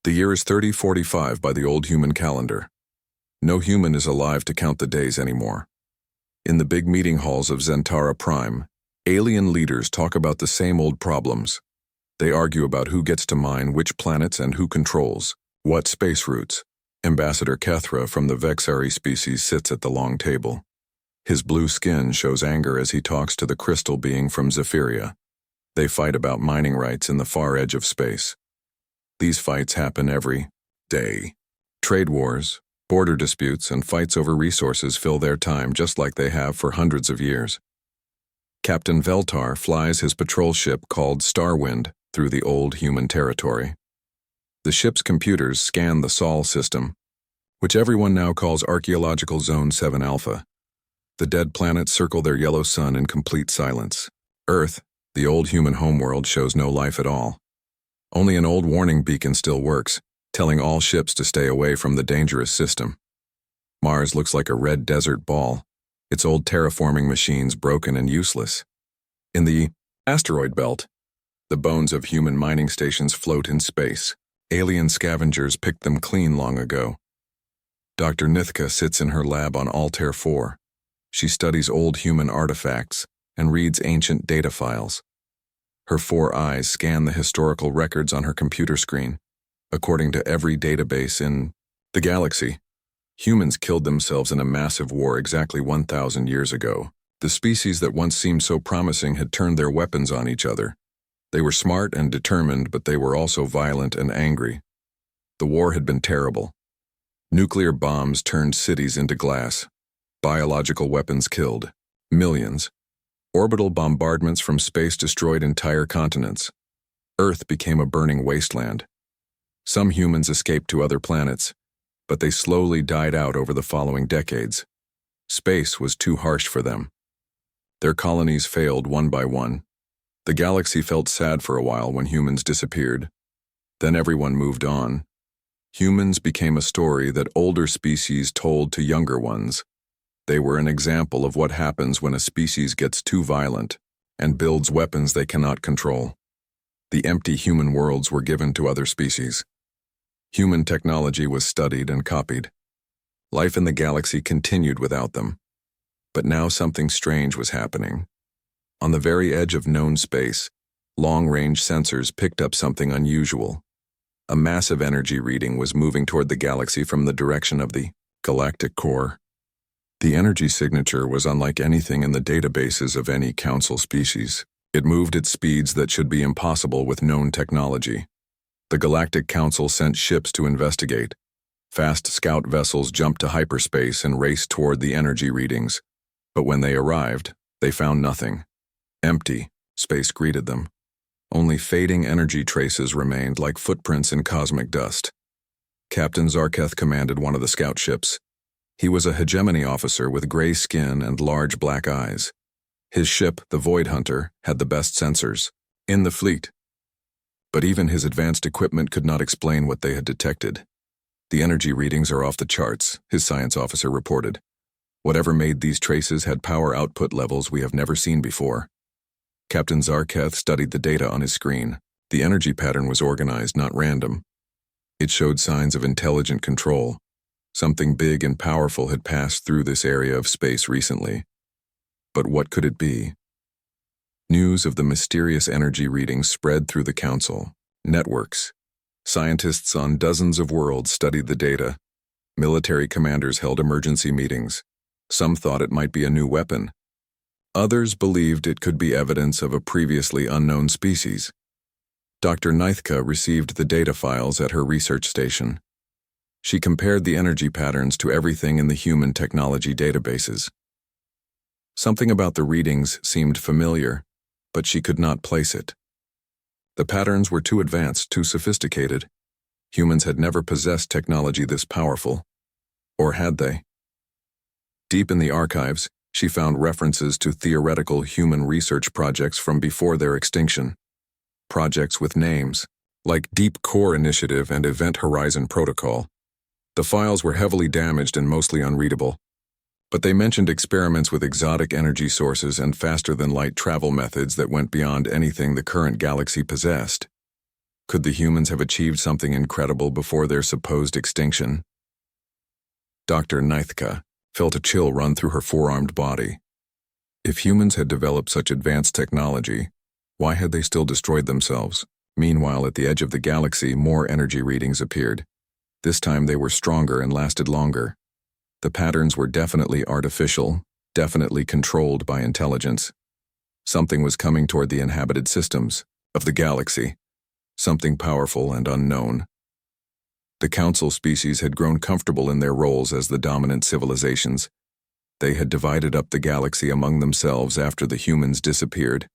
The year is 3045 by the old human calendar. No human is alive to count the days anymore. In the big meeting halls of Zentara Prime, alien leaders talk about the same old problems. They argue about who gets to mine which planets and who controls what space routes. Ambassador Kethra from the Vexari species sits at the long table. His blue skin shows anger as he talks to the crystal being from Zephyria. They fight about mining rights in the far edge of space. These fights happen every day. Trade wars, border disputes, and fights over resources fill their time just like they have for hundreds of years. Captain Veltar flies his patrol ship called Starwind through the old human territory. The ship's computers scan the Sol system, which everyone now calls Archaeological Zone 7 Alpha. The dead planets circle their yellow sun in complete silence. Earth, the old human homeworld, shows no life at all. Only an old warning beacon still works, telling all ships to stay away from the dangerous system. Mars looks like a red desert ball, its old terraforming machines broken and useless. In the asteroid belt, the bones of human mining stations float in space. Alien scavengers picked them clean long ago. Dr. Nithka sits in her lab on Altair 4. She studies old human artifacts and reads ancient data files. Her 4 eyes scan the historical records on her computer screen. According to every database in the galaxy, humans killed themselves in a massive war exactly 1,000 years ago. The species that once seemed so promising had turned their weapons on each other. They were smart and determined, but they were also violent and angry. The war had been terrible. Nuclear bombs turned cities into glass. Biological weapons killed millions. Orbital bombardments from space destroyed entire continents. Earth became a burning wasteland. Some humans escaped to other planets, but they slowly died out over the following decades. Space was too harsh for them. Their colonies failed one by one. The galaxy felt sad for a while when humans disappeared. Then everyone moved on. Humans became a story that older species told to younger ones. They were an example of what happens when a species gets too violent and builds weapons they cannot control. The empty human worlds were given to other species. Human technology was studied and copied. Life in the galaxy continued without them. But now something strange was happening. On the very edge of known space, long-range sensors picked up something unusual. A massive energy reading was moving toward the galaxy from the direction of the galactic core. The energy signature was unlike anything in the databases of any council species. It moved at speeds that should be impossible with known technology. The Galactic Council sent ships to investigate. Fast scout vessels jumped to hyperspace and raced toward the energy readings. But when they arrived, they found nothing. Empty, space greeted them. Only fading energy traces remained like footprints in cosmic dust. Captain Zarketh commanded one of the scout ships. He was a hegemony officer with gray skin and large black eyes. His ship, the Void Hunter, had the best sensors in the fleet. But even his advanced equipment could not explain what they had detected. The energy readings are off the charts, his science officer reported. Whatever made these traces had power output levels we have never seen before. Captain Zarketh studied the data on his screen. The energy pattern was organized, not random. It showed signs of intelligent control. Something big and powerful had passed through this area of space recently. But what could it be? News of the mysterious energy readings spread through the council. Networks. Scientists on dozens of worlds studied the data. Military commanders held emergency meetings. Some thought it might be a new weapon. Others believed it could be evidence of a previously unknown species. Dr. Nithka received the data files at her research station. She compared the energy patterns to everything in the human technology databases. Something about the readings seemed familiar, but she could not place it. The patterns were too advanced, too sophisticated. Humans had never possessed technology this powerful. Or had they? Deep in the archives, she found references to theoretical human research projects from before their extinction. Projects with names, like Deep Core Initiative and Event Horizon Protocol. The files were heavily damaged and mostly unreadable, but they mentioned experiments with exotic energy sources and faster-than-light travel methods that went beyond anything the current galaxy possessed. Could the humans have achieved something incredible before their supposed extinction? Dr. Nithka felt a chill run through her four-armed body. If humans had developed such advanced technology, why had they still destroyed themselves? Meanwhile, at the edge of the galaxy, more energy readings appeared. This time they were stronger and lasted longer. The patterns were definitely artificial, definitely controlled by intelligence. Something was coming toward the inhabited systems of the galaxy, something powerful and unknown. The council species had grown comfortable in their roles as the dominant civilizations. They had divided up the galaxy among themselves after the humans disappeared.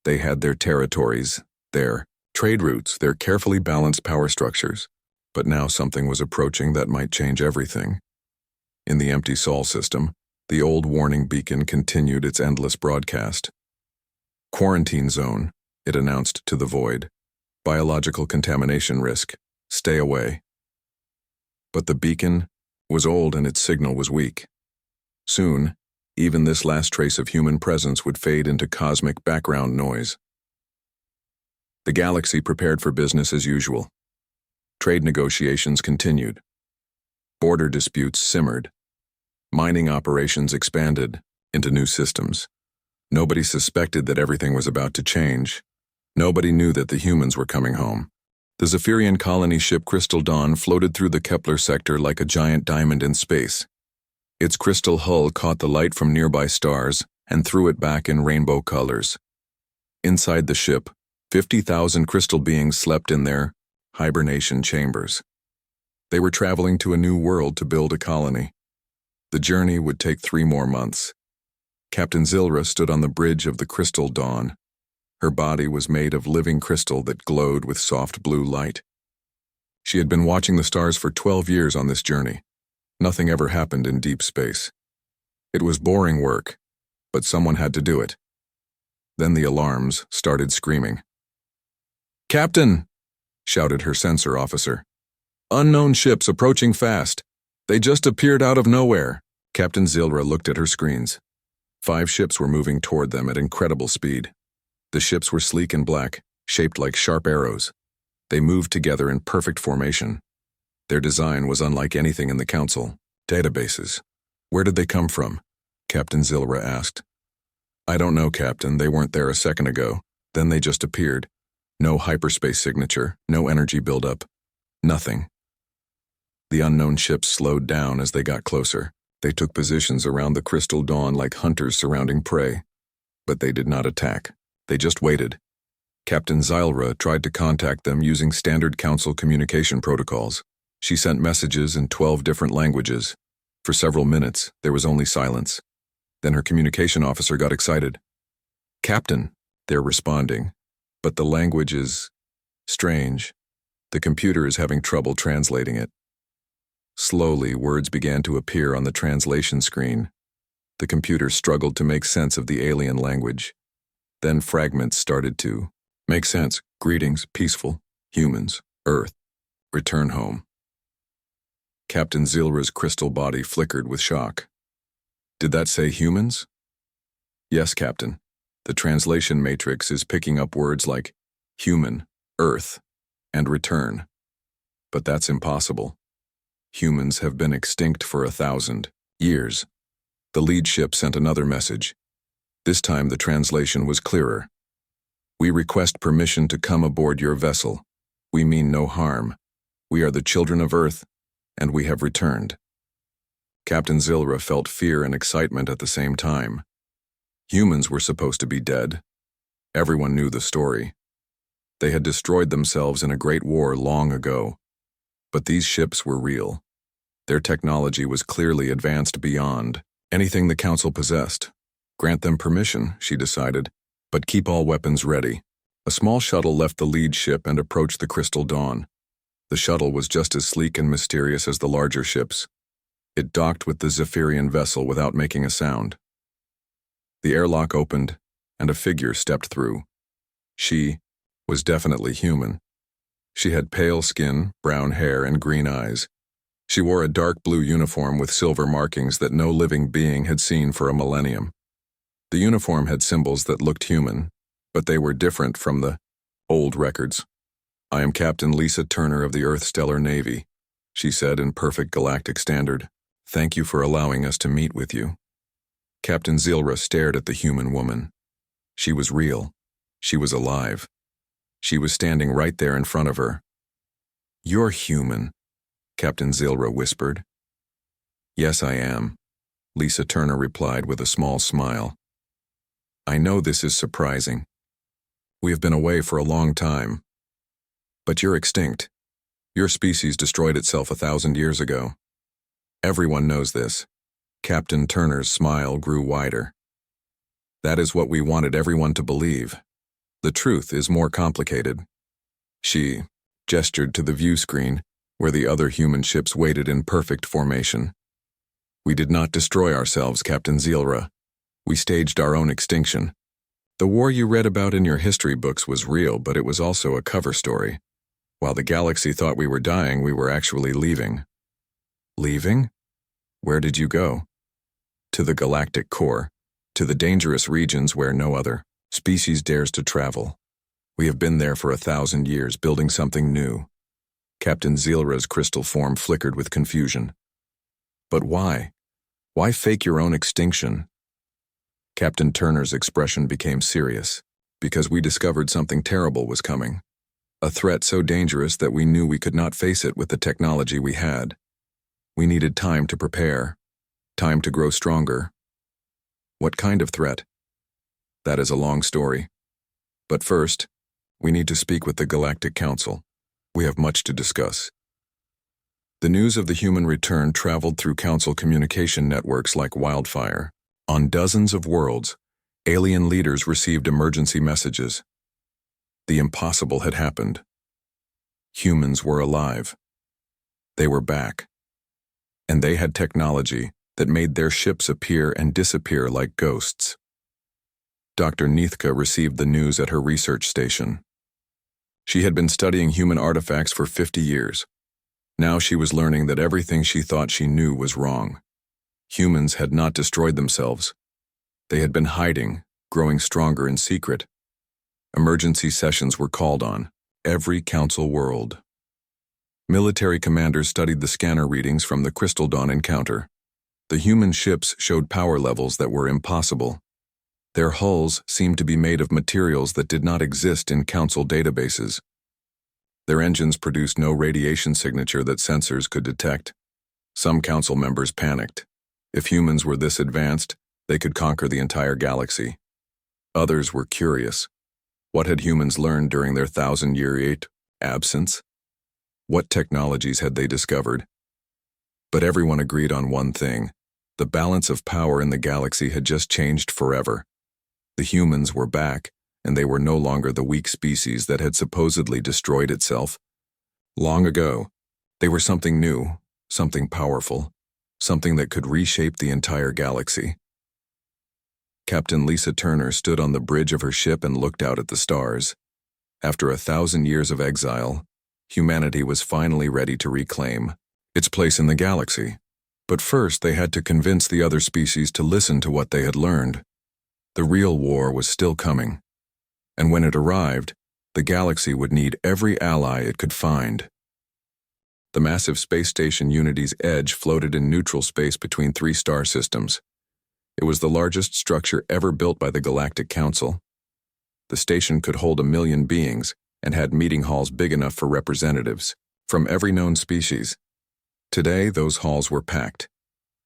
They had their territories, their trade routes, their carefully balanced power structures. But now something was approaching that might change everything. In the empty Sol system, the old warning beacon continued its endless broadcast. Quarantine zone, it announced to the void. Biological contamination risk. Stay away. But the beacon was old and its signal was weak. Soon, even this last trace of human presence would fade into cosmic background noise. The galaxy prepared for business as usual. Trade negotiations continued. Border disputes simmered. Mining operations expanded into new systems. Nobody suspected that everything was about to change. Nobody knew that the humans were coming home. The Zephyrian colony ship Crystal Dawn floated through the Kepler sector like a giant diamond in space. Its crystal hull caught the light from nearby stars and threw it back in rainbow colors. Inside the ship, 50,000 crystal beings slept in their hibernation chambers. They were traveling to a new world to build a colony. The journey would take 3 more months. Captain Zilra stood on the bridge of the Crystal Dawn. Her body was made of living crystal that glowed with soft blue light. She had been watching the stars for 12 years on this journey. Nothing ever happened in deep space. It was boring work, but someone had to do it. Then the alarms started screaming. "Captain!" shouted her sensor officer. "Unknown ships approaching fast. They just appeared out of nowhere." Captain Zilra looked at her screens. 5 ships were moving toward them at incredible speed. The ships were sleek and black, shaped like sharp arrows. They moved together in perfect formation. Their design was unlike anything in the Council. Databases. "Where did they come from?" Captain Zilra asked. "I don't know, Captain. They weren't there a second ago. Then they just appeared. No hyperspace signature, no energy buildup. Nothing." The unknown ships slowed down as they got closer. They took positions around the Crystal Dawn like hunters surrounding prey. But they did not attack. They just waited. Captain Zilra tried to contact them using standard Council communication protocols. She sent messages in 12 different languages. For several minutes, there was only silence. Then her communication officer got excited. "Captain," they're responding, "but the language is strange. The computer is having trouble translating it." Slowly, words began to appear on the translation screen. The computer struggled to make sense of the alien language. Then fragments started to make sense. Greetings, peaceful, humans, Earth, return home. Captain Zilra's crystal body flickered with shock. "Did that say humans?" "Yes, Captain. The translation matrix is picking up words like human, Earth, and return. But that's impossible. Humans have been extinct for 1,000 years. The lead ship sent another message. This time the translation was clearer. "We request permission to come aboard your vessel. We mean no harm. We are the children of Earth, and we have returned." Captain Zilra felt fear and excitement at the same time. Humans were supposed to be dead. Everyone knew the story. They had destroyed themselves in a great war long ago. But these ships were real. Their technology was clearly advanced beyond anything the Council possessed. Grant them permission, she decided, but keep all weapons ready. A small shuttle left the lead ship and approached the Crystal Dawn. The shuttle was just as sleek and mysterious as the larger ships. It docked with the Zephyrian vessel without making a sound. The airlock opened, and a figure stepped through. She was definitely human. She had pale skin, brown hair, and green eyes. She wore a dark blue uniform with silver markings that no living being had seen for a millennium. The uniform had symbols that looked human, but they were different from the old records. "I am Captain Lisa Turner of the Earth Stellar Navy," she said in perfect galactic standard. "Thank you for allowing us to meet with you." Captain Zilra stared at the human woman. She was real. She was alive. She was standing right there in front of her. "You're human," Captain Zilra whispered. "Yes, I am," Lisa Turner replied with a small smile. "I know this is surprising. We have been away for a long time. But you're extinct. Your species destroyed itself 1,000 years ago. Everyone knows this." Captain Turner's smile grew wider. "That is what we wanted everyone to believe. The truth is more complicated." She gestured to the view screen, where the other human ships waited in perfect formation. "We did not destroy ourselves, Captain Zilra. We staged our own extinction. The war you read about in your history books was real, but it was also a cover story. While the galaxy thought we were dying, we were actually leaving." "Leaving? Where did you go?" "To the galactic core, to the dangerous regions where no other species dares to travel. We have been there for 1,000 years, building something new." Captain Zilra's crystal form flickered with confusion. "But why? Why fake your own extinction?" Captain Turner's expression became serious. "Because we discovered something terrible was coming. A threat so dangerous that we knew we could not face it with the technology we had. We needed time to prepare, time to grow stronger." "What kind of threat?" "That is a long story. But first, we need to speak with the Galactic Council. We have much to discuss." The news of the human return traveled through Council communication networks like wildfire. On dozens of worlds, alien leaders received emergency messages. The impossible had happened. Humans were alive. They were back. And they had technology that made their ships appear and disappear like ghosts. Dr. Nithka received the news at her research station. She had been studying human artifacts for 50 years. Now she was learning that everything she thought she knew was wrong. Humans had not destroyed themselves. They had been hiding, growing stronger in secret. Emergency sessions were called on, every council world. Military commanders studied the scanner readings from the Crystal Dawn encounter. The human ships showed power levels that were impossible. Their hulls seemed to be made of materials that did not exist in council databases. Their engines produced no radiation signature that sensors could detect. Some council members panicked. If humans were this advanced, they could conquer the entire galaxy. Others were curious. What had humans learned during their 1,000-year absence? What technologies had they discovered? But everyone agreed on one thing. The balance of power in the galaxy had just changed forever. The humans were back, and they were no longer the weak species that had supposedly destroyed itself. Long ago, they were something new, something powerful, something that could reshape the entire galaxy. Captain Lisa Turner stood on the bridge of her ship and looked out at the stars. After 1,000 years of exile, humanity was finally ready to reclaim its place in the galaxy. But first they had to convince the other species to listen to what they had learned. The real war was still coming. And when it arrived, the galaxy would need every ally it could find. The massive space station Unity's Edge floated in neutral space between 3 star systems. It was the largest structure ever built by the Galactic Council. The station could hold 1 million beings and had meeting halls big enough for representatives from every known species. Today, those halls were packed.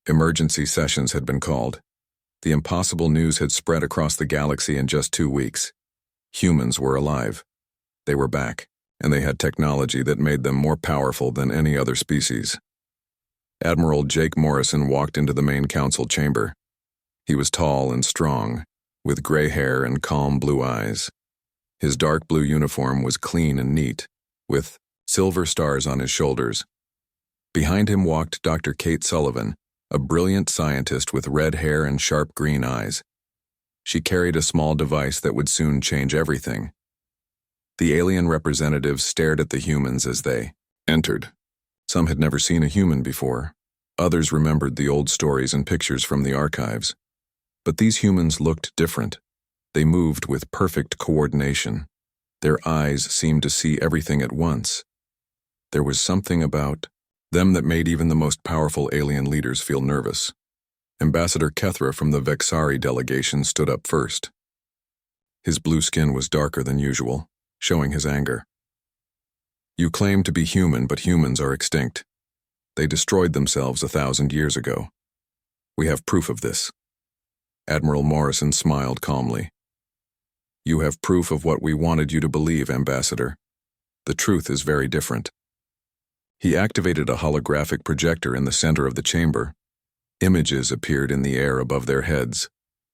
Emergency sessions had been called. The impossible news had spread across the galaxy in just 2 weeks. Humans were alive. They were back, and they had technology that made them more powerful than any other species. Admiral Jake Morrison walked into the main council chamber. He was tall and strong, with gray hair and calm blue eyes. His dark blue uniform was clean and neat, with silver stars on his shoulders. Behind him walked Dr. Kate Sullivan, a brilliant scientist with red hair and sharp green eyes. She carried a small device that would soon change everything. The alien representatives stared at the humans as they entered. Some had never seen a human before. Others remembered the old stories and pictures from the archives. But these humans looked different. They moved with perfect coordination. Their eyes seemed to see everything at once. There was something about them that made even the most powerful alien leaders feel nervous. Ambassador Kethra from the Vexari delegation stood up first. His blue skin was darker than usual, showing his anger. You claim to be human, but humans are extinct. They destroyed themselves 1,000 years ago. We have proof of this. Admiral Morrison smiled calmly. You have proof of what we wanted you to believe, Ambassador. The truth is very different. He activated a holographic projector in the center of the chamber. Images appeared in the air above their heads.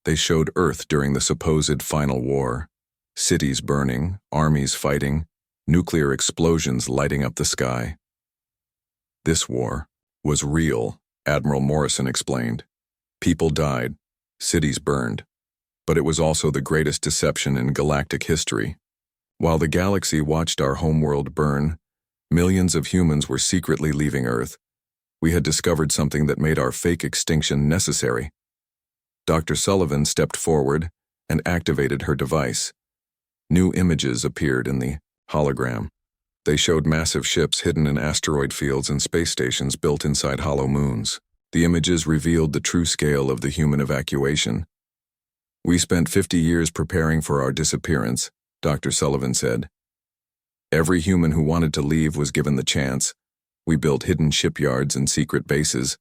They showed Earth during the supposed final war. Cities burning, armies fighting, nuclear explosions lighting up the sky. This war was real, Admiral Morrison explained. People died, cities burned. But it was also the greatest deception in galactic history. While the galaxy watched our homeworld burn, millions of humans were secretly leaving Earth. We had discovered something that made our fake extinction necessary. Dr. Sullivan stepped forward and activated her device. New images appeared in the hologram. They showed massive ships hidden in asteroid fields and space stations built inside hollow moons. The images revealed the true scale of the human evacuation. We spent 50 years preparing for our disappearance, Dr. Sullivan said. Every human who wanted to leave was given the chance. We built hidden shipyards and secret bases.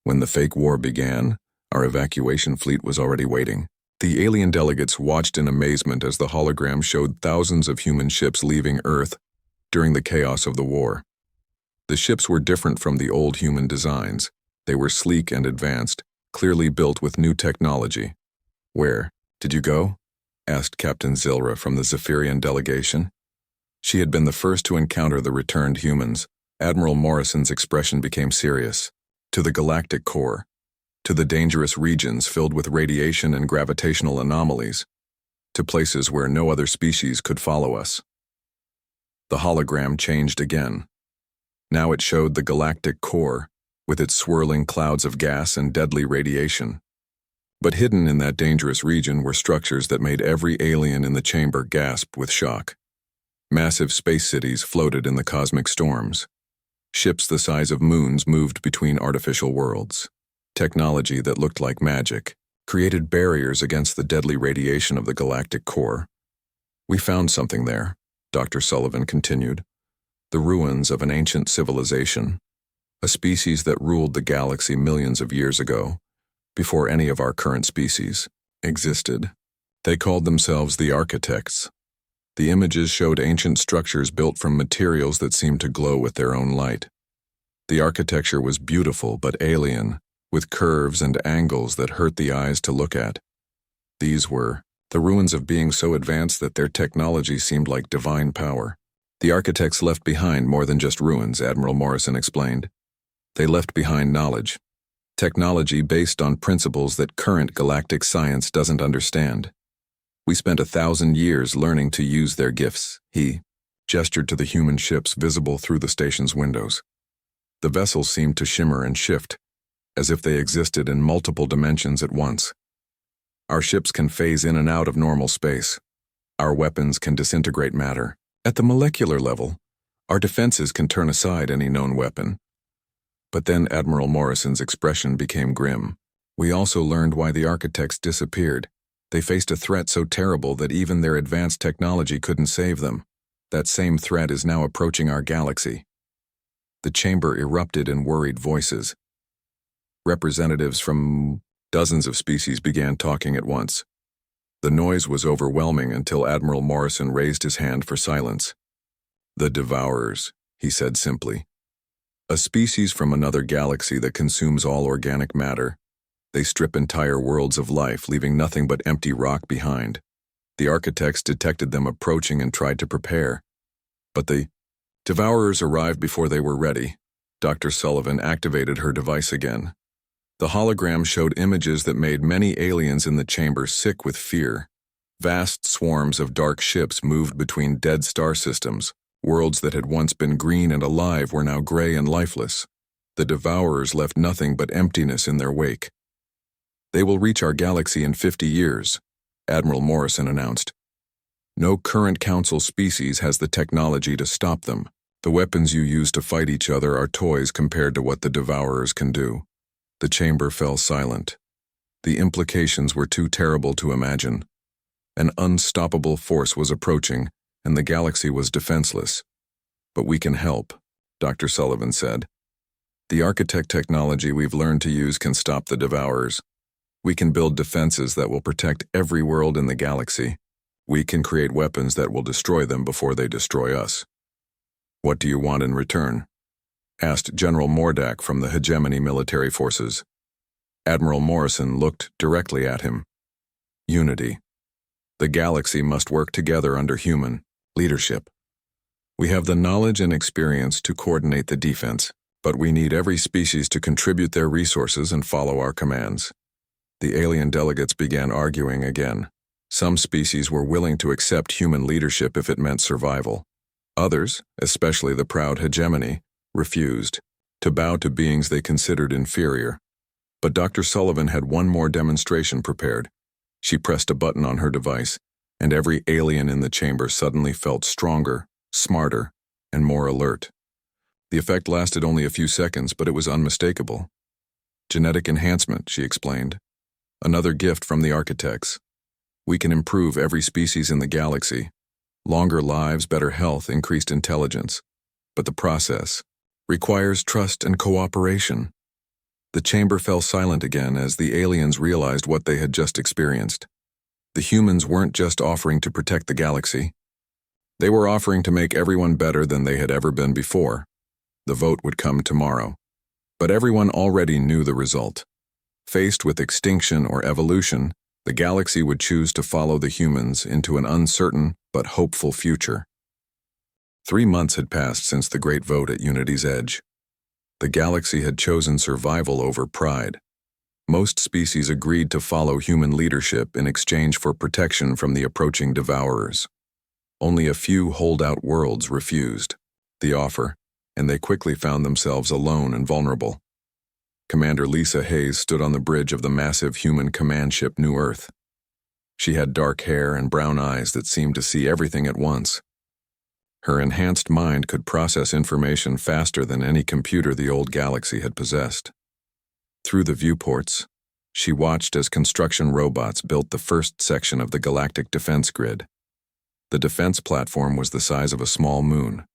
When the fake war began, our evacuation fleet was already waiting. The alien delegates watched in amazement as the hologram showed thousands of human ships leaving Earth during the chaos of the war. The ships were different from the old human designs. They were sleek and advanced, clearly built with new technology. Where did you go? Asked Captain Zilra from the Zephyrian delegation. She had been the first to encounter the returned humans. Admiral Morrison's expression became serious. To the galactic core. To the dangerous regions filled with radiation and gravitational anomalies. To places where no other species could follow us. The hologram changed again. Now it showed the galactic core, with its swirling clouds of gas and deadly radiation. But hidden in that dangerous region were structures that made every alien in the chamber gasp with shock. Massive space cities floated in the cosmic storms. Ships the size of moons moved between artificial worlds. Technology that looked like magic created barriers against the deadly radiation of the galactic core. We found something there, Dr. Sullivan continued. The ruins of an ancient civilization, a species that ruled the galaxy millions of years ago, before any of our current species existed. They called themselves the Architects. The images showed ancient structures built from materials that seemed to glow with their own light. The architecture was beautiful but alien, with curves and angles that hurt the eyes to look at. These were the ruins of beings so advanced that their technology seemed like divine power. The architects left behind more than just ruins, Admiral Morrison explained. They left behind knowledge. Technology based on principles that current galactic science doesn't understand. We spent 1,000 years learning to use their gifts. He gestured to the human ships visible through the station's windows. The vessels seemed to shimmer and shift, as if they existed in multiple dimensions at once. Our ships can phase in and out of normal space. Our weapons can disintegrate matter. At the molecular level, our defenses can turn aside any known weapon. But then Admiral Morrison's expression became grim. We also learned why the architects disappeared. They faced a threat so terrible that even their advanced technology couldn't save them. That same threat is now approaching our galaxy. The chamber erupted in worried voices. Representatives from dozens of species began talking at once. The noise was overwhelming until Admiral Morrison raised his hand for silence. The Devourers, he said simply. A species from another galaxy that consumes all organic matter. They strip entire worlds of life, leaving nothing but empty rock behind. The architects detected them approaching and tried to prepare. But the Devourers arrived before they were ready. Dr. Sullivan activated her device again. The hologram showed images that made many aliens in the chamber sick with fear. Vast swarms of dark ships moved between dead star systems. Worlds that had once been green and alive were now gray and lifeless. The Devourers left nothing but emptiness in their wake. They will reach our galaxy in 50 years, Admiral Morrison announced. No current Council species has the technology to stop them. The weapons you use to fight each other are toys compared to what the Devourers can do. The chamber fell silent. The implications were too terrible to imagine. An unstoppable force was approaching, and the galaxy was defenseless. But we can help, Dr. Sullivan said. The architect technology we've learned to use can stop the Devourers. We can build defenses that will protect every world in the galaxy. We can create weapons that will destroy them before they destroy us. What do you want in return? Asked General Mordak from the Hegemony military forces. Admiral Morrison looked directly at him. Unity. The galaxy must work together under human leadership. We have the knowledge and experience to coordinate the defense, but we need every species to contribute their resources and follow our commands. The alien delegates began arguing again. Some species were willing to accept human leadership if it meant survival. Others, especially the proud hegemony, refused to bow to beings they considered inferior. But Dr. Sullivan had one more demonstration prepared. She pressed a button on her device, and every alien in the chamber suddenly felt stronger, smarter, and more alert. The effect lasted only a few seconds, but it was unmistakable. Genetic enhancement, she explained. Another gift from the architects. We can improve every species in the galaxy. Longer lives, better health, increased intelligence. But the process requires trust and cooperation. The chamber fell silent again as the aliens realized what they had just experienced. The humans weren't just offering to protect the galaxy. They were offering to make everyone better than they had ever been before. The vote would come tomorrow. But everyone already knew the result. Faced with extinction or evolution, the galaxy would choose to follow the humans into an uncertain but hopeful future. 3 months had passed since the great vote at Unity's edge. The galaxy had chosen survival over pride. Most species agreed to follow human leadership in exchange for protection from the approaching Devourers. Only a few holdout worlds refused the offer, and they quickly found themselves alone and vulnerable. Commander Lisa Hayes stood on the bridge of the massive human command ship New Earth. She had dark hair and brown eyes that seemed to see everything at once. Her enhanced mind could process information faster than any computer the old galaxy had possessed. Through the viewports, she watched as construction robots built the first section of the Galactic defense grid. The defense platform was the size of a small moon.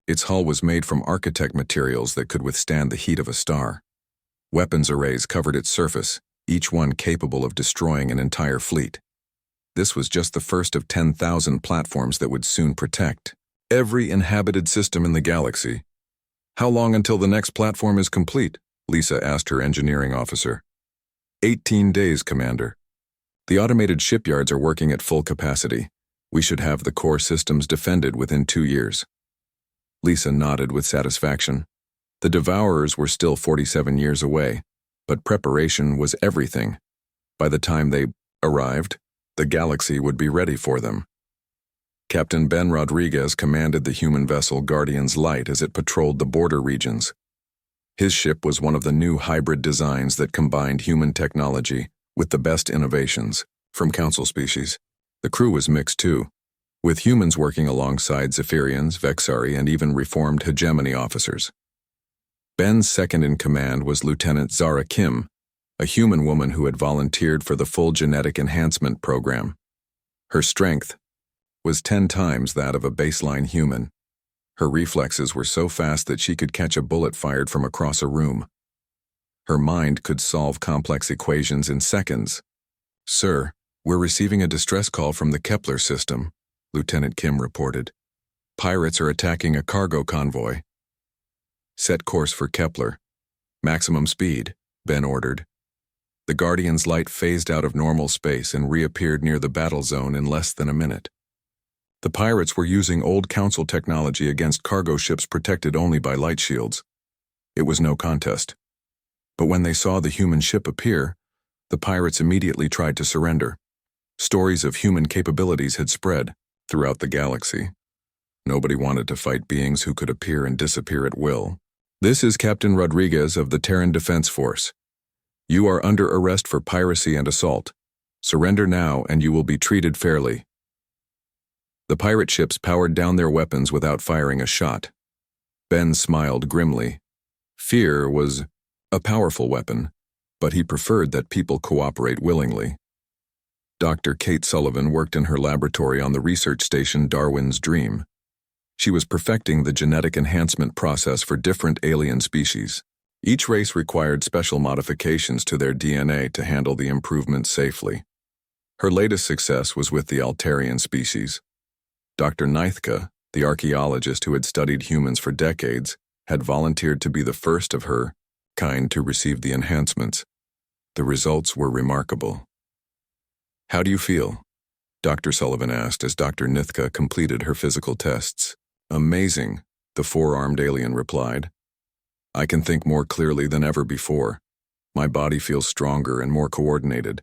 Its hull was made from architect materials that could withstand the heat of a star. Weapons arrays covered its surface, each one capable of destroying an entire fleet. This was just the first of 10,000 platforms that would soon protect every inhabited system in the galaxy. How long until the next platform is complete? Lisa asked her engineering officer. 18 days, Commander. The automated shipyards are working at full capacity. We should have the core systems defended within 2 years. Lisa nodded with satisfaction. The Devourers were still 47 years away, but preparation was everything. By the time they arrived, the galaxy would be ready for them. Captain Ben Rodriguez commanded the human vessel Guardian's Light as it patrolled the border regions. His ship was one of the new hybrid designs that combined human technology with the best innovations from Council species. The crew was mixed too, with humans working alongside Zephyrians, Vexari, and even reformed hegemony officers. Ben's second-in-command was Lieutenant Zara Kim, a human woman who had volunteered for the full genetic enhancement program. Her strength was 10 times that of a baseline human. Her reflexes were so fast that she could catch a bullet fired from across a room. Her mind could solve complex equations in seconds. "Sir, we're receiving a distress call from the Kepler system," Lieutenant Kim reported. "Pirates are attacking a cargo convoy." "Set course for Kepler. Maximum speed," Ben ordered. The Guardian's Light phased out of normal space and reappeared near the battle zone in less than a minute. The pirates were using old Council technology against cargo ships protected only by light shields. It was no contest. But when they saw the human ship appear, the pirates immediately tried to surrender. Stories of human capabilities had spread throughout the galaxy. Nobody wanted to fight beings who could appear and disappear at will. "This is Captain Rodriguez of the Terran Defense Force. You are under arrest for piracy and assault. Surrender now and you will be treated fairly." The pirate ships powered down their weapons without firing a shot. Ben smiled grimly. Fear was a powerful weapon, but he preferred that people cooperate willingly. Dr. Kate Sullivan worked in her laboratory on the research station Darwin's Dream. She was perfecting the genetic enhancement process for different alien species. Each race required special modifications to their DNA to handle the improvements safely. Her latest success was with the Altarian species. Dr. Nithka, the archaeologist who had studied humans for decades, had volunteered to be the first of her kind to receive the enhancements. The results were remarkable. "How do you feel?" Dr. Sullivan asked as Dr. Nithka completed her physical tests. "Amazing," the four-armed alien replied. "I can think more clearly than ever before. My body feels stronger and more coordinated.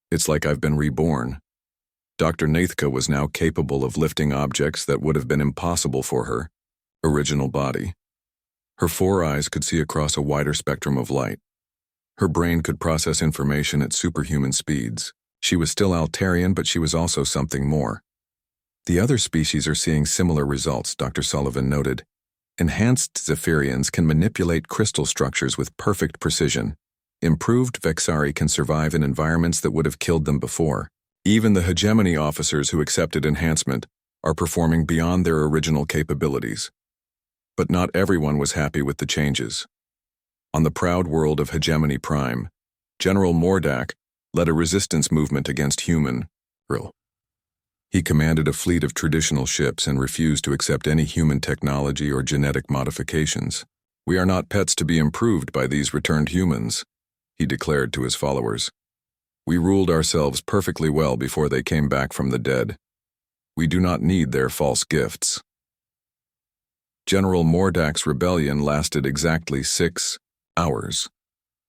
It's like I've been reborn." Dr. Nithka was now capable of lifting objects that would have been impossible for her original body. Her four eyes could see across a wider spectrum of light. Her brain could process information at superhuman speeds. She was still Altarian, but she was also something more. "The other species are seeing similar results," Dr. Sullivan noted. "Enhanced Zephyrians can manipulate crystal structures with perfect precision. Improved Vexari can survive in environments that would have killed them before. Even the hegemony officers who accepted enhancement are performing beyond their original capabilities." But not everyone was happy with the changes. On the proud world of Hegemony Prime, General Mordak led a resistance movement against human rule. He commanded a fleet of traditional ships and refused to accept any human technology or genetic modifications. "We are not pets to be improved by these returned humans," he declared to his followers. "We ruled ourselves perfectly well before they came back from the dead. We do not need their false gifts." General Mordak's rebellion lasted exactly 6 hours.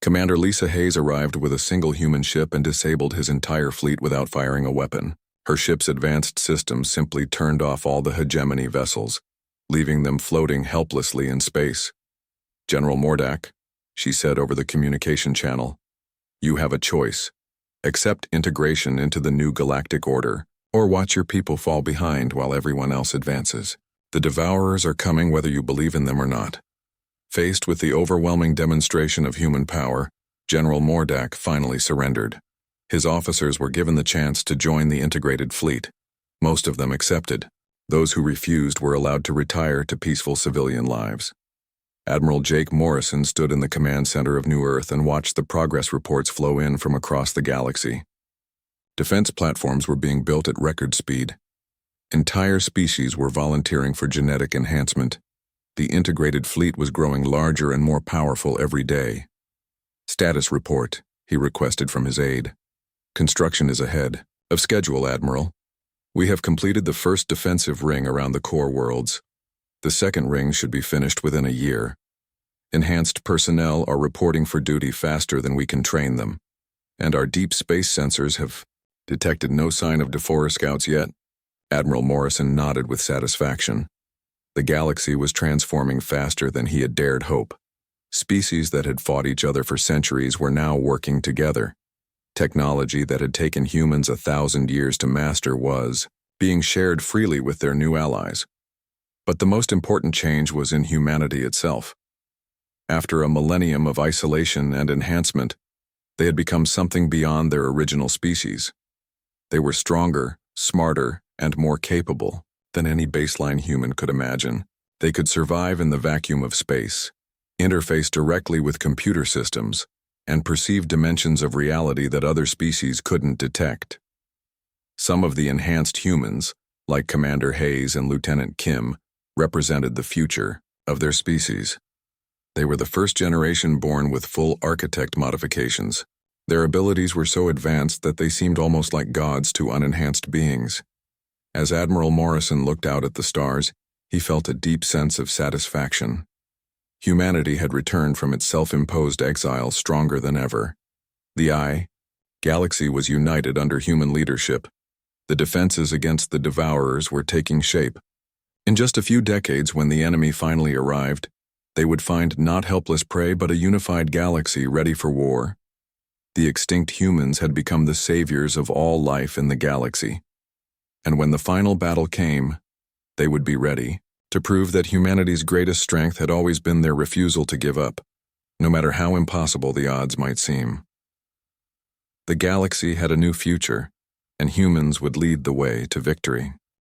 Commander Lisa Hayes arrived with a single human ship and disabled his entire fleet without firing a weapon. Her ship's advanced systems simply turned off all the hegemony vessels, leaving them floating helplessly in space. "General Mordak," she said over the communication channel, "you have a choice. Accept integration into the new galactic order, or watch your people fall behind while everyone else advances. The Devourers are coming whether you believe in them or not." Faced with the overwhelming demonstration of human power, General Mordak finally surrendered. His officers were given the chance to join the integrated fleet. Most of them accepted. Those who refused were allowed to retire to peaceful civilian lives. Admiral Jake Morrison stood in the command center of New Earth and watched the progress reports flow in from across the galaxy. Defense platforms were being built at record speed. Entire species were volunteering for genetic enhancement. The integrated fleet was growing larger and more powerful every day. "Status report," he requested from his aide. "Construction is ahead of schedule, Admiral. We have completed the first defensive ring around the core worlds. The second ring should be finished within a year. Enhanced personnel are reporting for duty faster than we can train them. And our deep space sensors have detected no sign of Defora scouts yet." Admiral Morrison nodded with satisfaction. The galaxy was transforming faster than he had dared hope. Species that had fought each other for centuries were now working together. Technology that had taken humans 1,000 years to master was being shared freely with their new allies. But the most important change was in humanity itself. After a millennium of isolation and enhancement, they had become something beyond their original species. They were stronger, smarter, and more capable than any baseline human could imagine. They could survive in the vacuum of space, interface directly with computer systems, and perceive dimensions of reality that other species couldn't detect. Some of the enhanced humans, like Commander Hayes and Lieutenant Kim, represented the future of their species. They were the first generation born with full architect modifications. Their abilities were so advanced that they seemed almost like gods to unenhanced beings. As Admiral Morrison looked out at the stars, he felt a deep sense of satisfaction. Humanity had returned from its self-imposed exile stronger than ever. The galaxy was united under human leadership. The defenses against the Devourers were taking shape. In just a few decades, when the enemy finally arrived, they would find not helpless prey but a unified galaxy ready for war. The extinct humans had become the saviors of all life in the galaxy. And when the final battle came, they would be ready to prove that humanity's greatest strength had always been their refusal to give up, no matter how impossible the odds might seem. The galaxy had a new future, and humans would lead the way to victory.